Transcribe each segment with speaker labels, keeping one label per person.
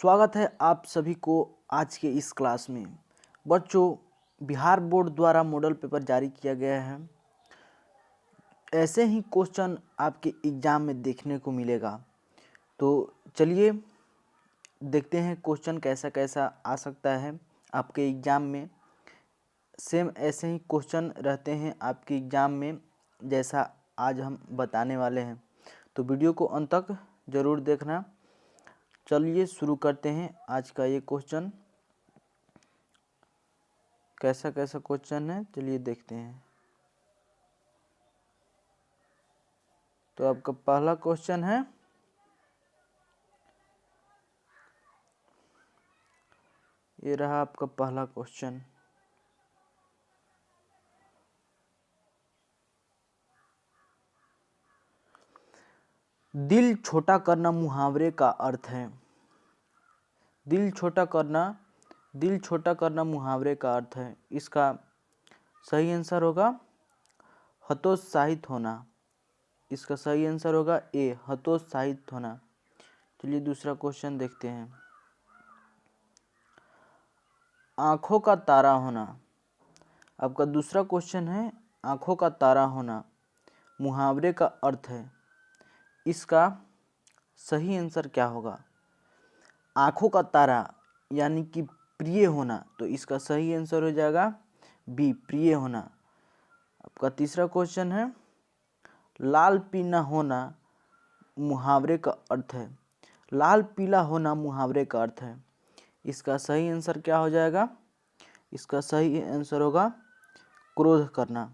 Speaker 1: स्वागत है आप सभी को आज के इस क्लास में। बच्चों, बिहार बोर्ड द्वारा मॉडल पेपर जारी किया गया है। ऐसे ही क्वेश्चन आपके एग्जाम में देखने को मिलेगा। तो चलिए देखते हैं क्वेश्चन कैसा कैसा आ सकता है आपके एग्जाम में। सेम ऐसे ही क्वेश्चन रहते हैं आपके एग्जाम में जैसा आज हम बताने वाले हैं। तो वीडियो को अंत तक ज़रूर देखना। चलिए शुरू करते हैं आज का ये क्वेश्चन। कैसा कैसा क्वेश्चन है चलिए देखते हैं। तो आपका पहला क्वेश्चन है, ये रहा आपका पहला क्वेश्चन। दिल छोटा करना मुहावरे का अर्थ है। दिल छोटा करना मुहावरे का अर्थ है। इसका सही आंसर होगा हतोत्साहित होना। इसका सही आंसर होगा ए, हतोत्साहित होना। चलिए दूसरा क्वेश्चन देखते हैं। आंखों का तारा होना। आपका दूसरा क्वेश्चन है, आंखों का तारा होना मुहावरे का अर्थ है। इसका सही आंसर क्या होगा? आंखों का तारा यानी कि प्रिय होना, तो इसका सही आंसर हो जाएगा बी, प्रिय होना। आपका तीसरा क्वेश्चन है, लाल पीला होना मुहावरे का अर्थ है। लाल पीला होना मुहावरे का अर्थ है। इसका सही आंसर क्या हो जाएगा? इसका सही आंसर होगा क्रोध करना।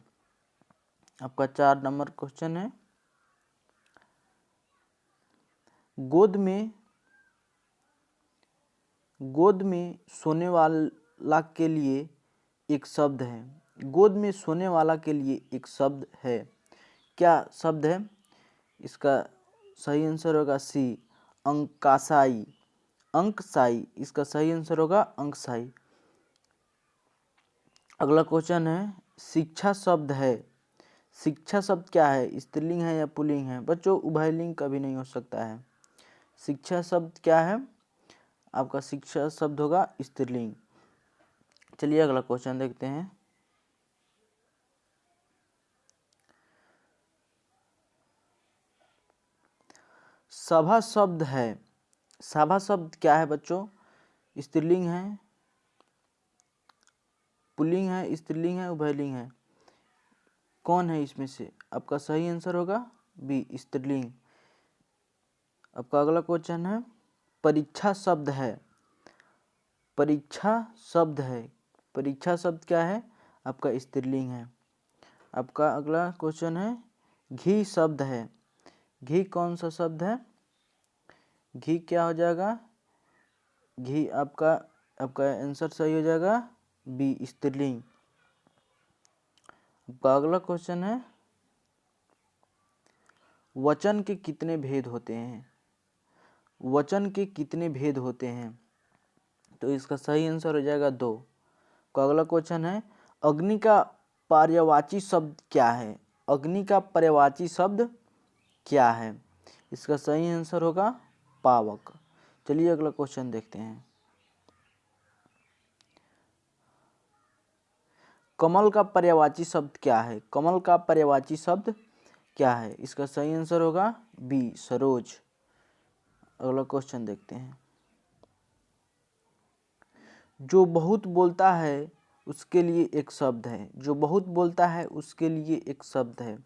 Speaker 1: आपका 4 नंबर क्वेश्चन है, गोद में सोने वाला के लिए एक शब्द है। गोद में सोने वाला के लिए एक शब्द है। क्या शब्द है? इसका सही आंसर होगा सी, अंकसाई। अंकसाई, इसका सही आंसर होगा अंकसाई। अगला क्वेश्चन है, शिक्षा शब्द है। शिक्षा शब्द क्या है? स्त्रीलिंग है या पुल्लिंग है? बच्चों, उभयलिंग कभी नहीं हो सकता है। शिक्षा शब्द क्या है? आपका शिक्षा शब्द होगा स्त्रीलिंग। चलिए अगला क्वेश्चन देखते हैं। सभा शब्द है। सभा शब्द क्या है बच्चों? स्त्रीलिंग है, पुल्लिंग है, स्त्रीलिंग है, उभयलिंग है? कौन है इसमें से? आपका सही आंसर होगा बी, स्त्रीलिंग। आपका अगला क्वेश्चन है, परीक्षा शब्द है। परीक्षा शब्द है। परीक्षा शब्द क्या है? आपका स्त्रीलिंग है। आपका अगला क्वेश्चन है, घी शब्द है। घी कौन सा शब्द है? घी क्या हो जाएगा? घी आपका आंसर सही हो जाएगा बी, स्त्रीलिंग। आपका अगला क्वेश्चन है, वचन के कितने भेद होते हैं? वचन के कितने भेद होते हैं? तो इसका सही आंसर हो जाएगा 2। का अगला क्वेश्चन है, अग्नि का पर्यायवाची शब्द क्या है? अग्नि का पर्यायवाची शब्द क्या है? इसका सही आंसर होगा पावक। चलिए अगला क्वेश्चन देखते हैं। कमल का पर्यायवाची शब्द क्या है? कमल का पर्यायवाची शब्द क्या है? इसका सही आंसर होगा बी, सरोज। अगला क्वेश्चन देखते हैं। जो बहुत बोलता है उसके लिए एक शब्द है। जो बहुत बोलता है उसके लिए एक शब्द है,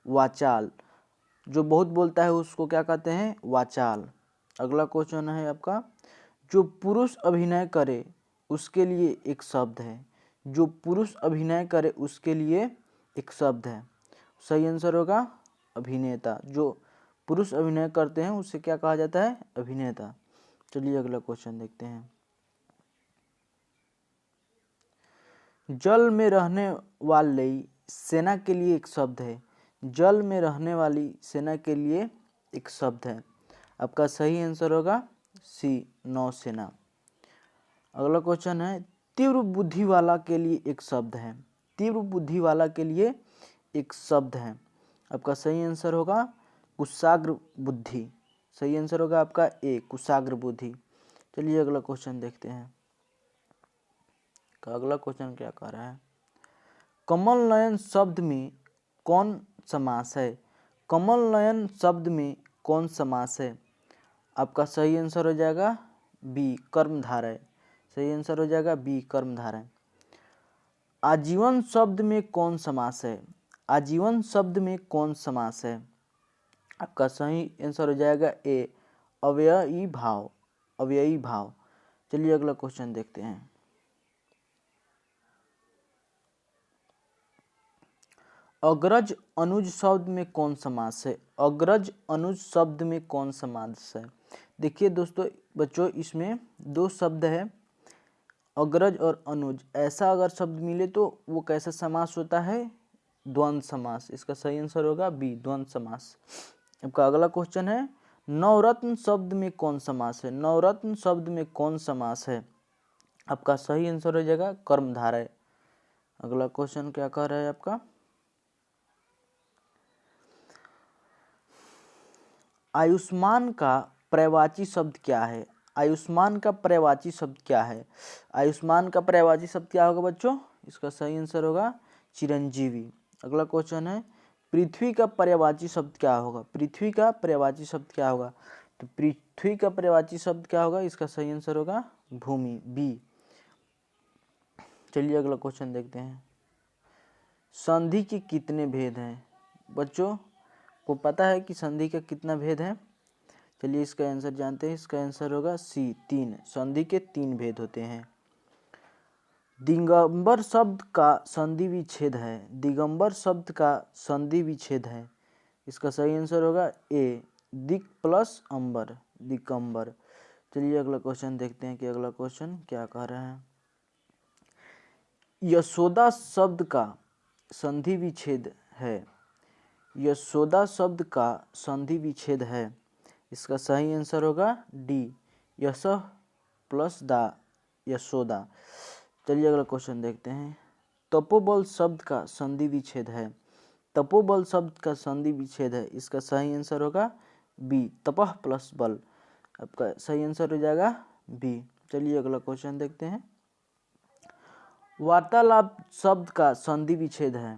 Speaker 1: वाचाल। जो बहुत बोलता है उसको क्या कहते हैं? वाचाल। अगला क्वेश्चन है आपका, जो पुरुष अभिनय करे उसके लिए एक शब्द है। जो पुरुष अभिनय करे उसके लिए एक शब्द है। सही आंसर होगा अभिनेता। जो पुरुष अभिनय करते हैं उससे क्या कहा जाता है? अभिनेता। चलिए अगला क्वेश्चन देखते हैं। जल में रहने वाली सेना के लिए एक शब्द है। जल में रहने वाली सेना के लिए एक शब्द है। आपका सही आंसर होगा सी, नौसेना। अगला क्वेश्चन है, तीव्र बुद्धि वाला के लिए एक शब्द है। तीव्र बुद्धि वाला के लिए एक शब्द है। आपका सही आंसर होगा कुशाग्र बुद्धि। सही आंसर होगा आपका ए, कुशाग्र बुद्धि। चलिए अगला क्वेश्चन देखते हैं। अगला क्वेश्चन क्या कह रहा है, कमल नयन शब्द में कौन समास है? कमल नयन शब्द में कौन समास है? आपका सही आंसर हो जाएगा बी कर्मधारय। सही आंसर हो जाएगा बी कर्मधारय। आजीवन शब्द में कौन समास है? आजीवन शब्द में कौन समास है? आपका सही आंसर हो जाएगा ए अव्ययी भाव। अव्ययी भाव। चलिए अगला क्वेश्चन देखते हैं। अग्रज अनुज शब्द में कौन समास है? अग्रज अनुज शब्द में कौन समास है? देखिए दोस्तों बच्चों, इसमें दो शब्द है अग्रज और अनुज। ऐसा अगर शब्द मिले तो वो कैसा समास होता है? द्वंद्व समास। इसका सही आंसर होगा बी द्वंद्व समास। आपका अगला क्वेश्चन है, नवरत्न शब्द में कौन समास है? नवरत्न शब्द में कौन समास है? आपका सही आंसर हो जाएगा कर्मधारय। अगला क्वेश्चन क्या कह रहा है आपका, आयुष्मान का पर्यायवाची शब्द क्या है? आयुष्मान का पर्यायवाची शब्द क्या है? आयुष्मान का पर्यायवाची शब्द क्या होगा बच्चों? इसका सही आंसर होगा चिरंजीवी। अगला क्वेश्चन है, पृथ्वी का पर्यायवाची शब्द क्या होगा? पृथ्वी का पर्यायवाची शब्द क्या होगा? तो पृथ्वी का पर्यायवाची शब्द क्या होगा? इसका सही आंसर होगा भूमि, बी। चलिए अगला क्वेश्चन देखते हैं। संधि के कितने भेद हैं? बच्चों को पता है कि संधि का कितना भेद है? चलिए इसका आंसर जानते हैं। इसका आंसर होगा सी 3। संधि के 3 भेद होते हैं। दिगंबर शब्द का संधि विच्छेद है। दिगंबर शब्द का संधि विच्छेद है। इसका सही आंसर होगा ए दिक प्लस अंबर, दिगंबर। चलिए अगला क्वेश्चन देखते हैं कि अगला क्वेश्चन क्या कह रहा है। यशोदा शब्द का संधि विच्छेद है। यशोदा शब्द का संधि विच्छेद है। इसका सही आंसर होगा डी यश प्लस दा, यशोदा। चलिए अगला क्वेश्चन देखते हैं। तपोबल शब्द का संधि विच्छेद है। तपोबल शब्द का संधि विच्छेद है। इसका सही आंसर होगा बी तपह प्लस बल। आपका सही आंसर हो जाएगा बी। चलिए अगला क्वेश्चन देखते हैं। वार्तालाप शब्द का संधि विच्छेद है।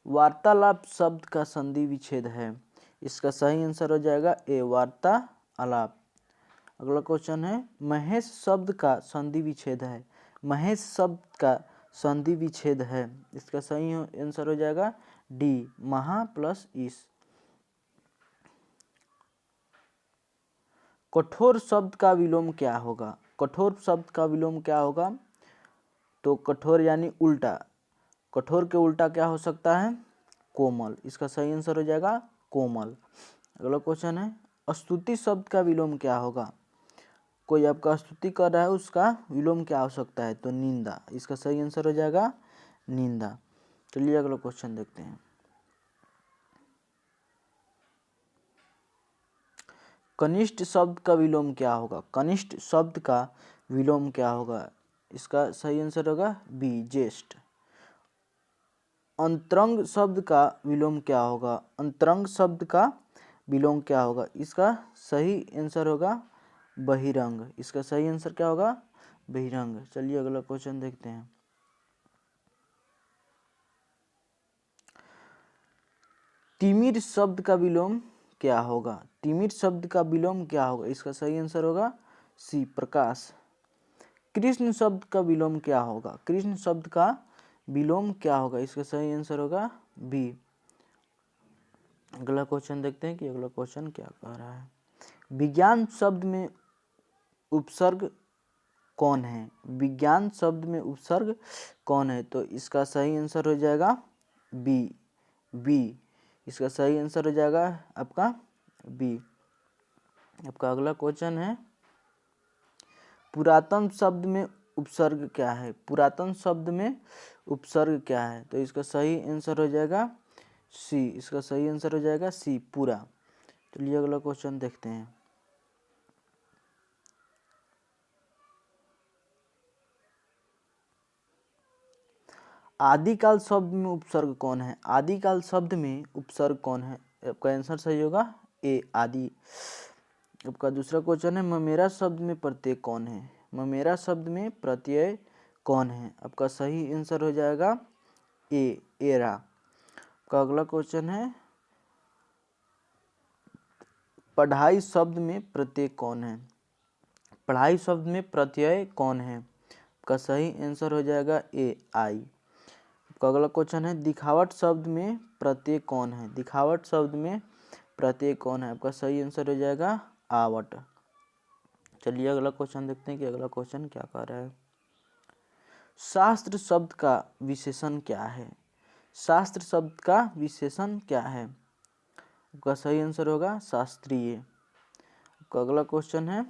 Speaker 1: वार्तालाप शब्द का संधि विच्छेद है। इसका सही आंसर हो जाएगा ए वार्तालाप। अगला क्वेश्चन है, महेश शब्द का संधि विच्छेद है। महेश शब्द का संधि विच्छेद है। इसका सही आंसर हो जाएगा डी महा प्लस ईश। कठोर शब्द का विलोम क्या होगा? कठोर शब्द का विलोम क्या होगा? तो कठोर यानी उल्टा। कठोर के उल्टा क्या हो सकता है? कोमल। इसका सही आंसर हो जाएगा कोमल। अगला क्वेश्चन है, स्तुति शब्द का विलोम क्या होगा? कोई आपका स्तुति कर रहा है, उसका विलोम क्या हो सकता है? तो निंदा। इसका सही आंसर हो जाएगा निंदा। चलिए अगला क्वेश्चन देखते हैं। कनिष्ठ शब्द का विलोम क्या होगा? कनिष्ठ शब्द का विलोम क्या होगा? इसका सही आंसर होगा बी ज्येष्ठ। अंतरंग शब्द का विलोम क्या होगा? अंतरंग शब्द का विलोम क्या होगा? इसका सही आंसर होगा बहिरंग। इसका सही आंसर क्या होगा? बहिरंग। चलिए अगला क्वेश्चन देखते हैं। तिमिर शब्द का विलोम क्या होगा? तिमिर शब्द का विलोम क्या होगा? इसका सही आंसर होगा सी प्रकाश। कृष्ण शब्द का विलोम क्या होगा? कृष्ण शब्द का विलोम क्या होगा? इसका सही आंसर होगा बी। अगला क्वेश्चन देखते हैं कि अगला क्वेश्चन क्या कह रहा है। विज्ञान शब्द में उपसर्ग कौन है? विज्ञान शब्द में उपसर्ग कौन है? तो इसका सही आंसर हो जाएगा बी बी। इसका सही आंसर हो जाएगा आपका बी। आपका अगला क्वेश्चन है, पुरातन शब्द में उपसर्ग क्या है? पुरातन शब्द में उपसर्ग क्या है? तो इसका सही आंसर हो जाएगा सी। इसका सही आंसर हो जाएगा सी पूरा। चलिए अगला क्वेश्चन देखते हैं। आदिकाल शब्द में उपसर्ग कौन है? आदिकाल शब्द में उपसर्ग कौन है? आपका आंसर सही होगा ए आदि। आपका दूसरा क्वेश्चन है ममेरा शब्द में प्रत्यय कौन है। ममेरा शब्द में प्रत्यय कौन है। आपका सही आंसर हो जाएगा ए, एरा। आपका अगला क्वेश्चन है पढ़ाई शब्द में प्रत्यय कौन है। पढ़ाई शब्द में प्रत्यय कौन है। आपका सही आंसर हो जाएगा ए, आई। आपका अगला क्वेश्चन है दिखावट शब्द में प्रत्यय कौन है। दिखावट शब्द में प्रत्यय कौन है। आपका सही आंसर हो जाएगा आवट। चलिए अगला क्वेश्चन देखते हैं कि अगला क्वेश्चन क्या कह रहा है। शास्त्र शब्द का विशेषण क्या है। शास्त्र शब्द का विशेषण क्या है। आपका सही आंसर होगा शास्त्रीय। आपका अगला क्वेश्चन है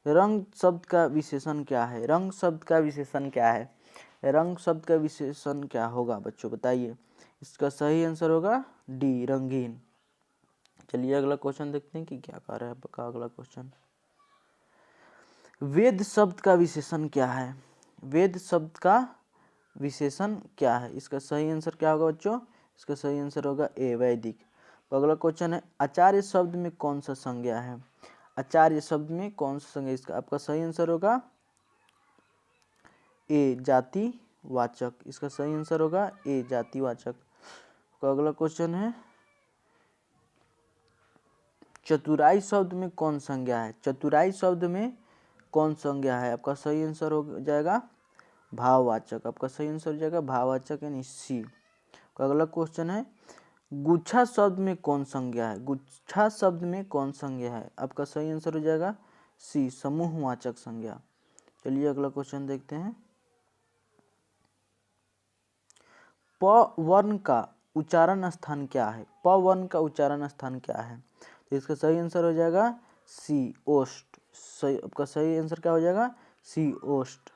Speaker 1: रंग शब्द का विशेषण क्या है। रंग शब्द का विशेषण क्या है। रंग शब्द का विशेषण क्या होगा बच्चों बताइए। इसका सही आंसर होगा डी, रंगीन। चलिए अगला क्वेश्चन देखते हैं कि क्या कह रहा है आपका अगला क्वेश्चन। वेद शब्द का विशेषण क्या है। वेद शब्द का विशेषण क्या है। इसका सही आंसर क्या होगा बच्चों। इसका सही आंसर होगा ए, वैदिक। तो अगला क्वेश्चन है आचार्य शब्द में कौन सा संज्ञा है। आचार्य शब्द में कौन सा संज्ञा। इसका आपका सही आंसर होगा ए, जातिवाचक। इसका सही आंसर होगा ए, जातिवाचक। तो अगला क्वेश्चन है चतुराई शब्द में कौन संज्ञा है। चतुराई शब्द में कौन संज्ञा है। आपका सही आंसर हो जाएगा भाववाचक। आपका सही आंसर हो जाएगा भाववाचक यानी सी। अगला क्वेश्चन है गुच्छा शब्द में कौन संज्ञा है। गुच्छा शब्द में कौन संज्ञा है। आपका सही आंसर हो जाएगा सी, समूहवाचक संज्ञा। चलिए अगला क्वेश्चन देखते हैं। प वर्ण का उच्चारण स्थान क्या है। प वर्ण का उच्चारण स्थान क्या है। तो इसका सही आंसर हो जाएगा सी, ओष्ठ। सही, आपका सही आंसर क्या हो जाएगा सी, ओष्ठ।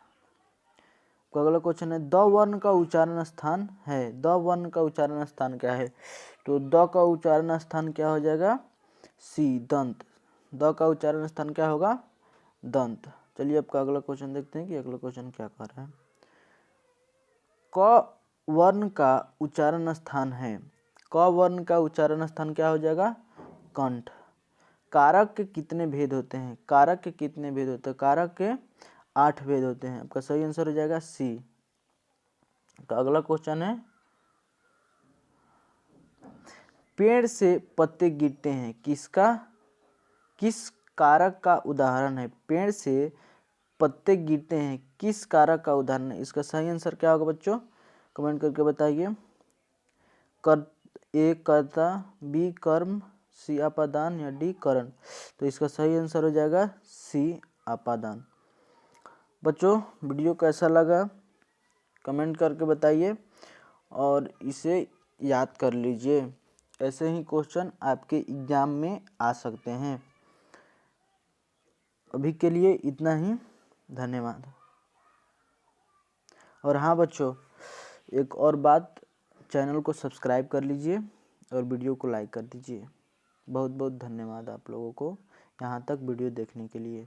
Speaker 1: अगला क्वेश्चन है द वर्ण का उच्चारण स्थान है। द वर्ण का उच्चारण स्थान क्या है। तो द का उच्चारण स्थान क्या हो जाएगा सी, दंत। द का उच्चारण स्थान क्या होगा दंत। चलिए आपका अगला क्वेश्चन देखते हैं कि अगला क्वेश्चन क्या कह रहा है। क वर्ण का उच्चारण स्थान है। क वर्ण का उच्चारण स्थान क्या हो जाएगा कंठ। कारक के कितने भेद होते हैं। कारक के कितने भेद होते हैं। कारक के 8 भेद होते हैं। आपका सही आंसर हो जाएगा सी। तो अगला क्वेश्चन है पेड़ से पत्ते गिरते हैं किस कारक का उदाहरण है। पेड़ से पत्ते गिरते हैं किस कारक का उदाहरण है। इसका सही आंसर क्या होगा बच्चों कमेंट करके बताइए। ए कर्ता, बी कर्म, सी अपादान या डी करण। तो इसका सही आंसर हो जाएगा सी, अपादान। बच्चों वीडियो कैसा लगा कमेंट करके बताइए और इसे याद कर लीजिए। ऐसे ही क्वेश्चन आपके एग्जाम में आ सकते हैं। अभी के लिए इतना ही, धन्यवाद। और हाँ बच्चों एक और बात, चैनल को सब्सक्राइब कर लीजिए और वीडियो को लाइक कर दीजिए। बहुत बहुत धन्यवाद आप लोगों को यहाँ तक वीडियो देखने के लिए।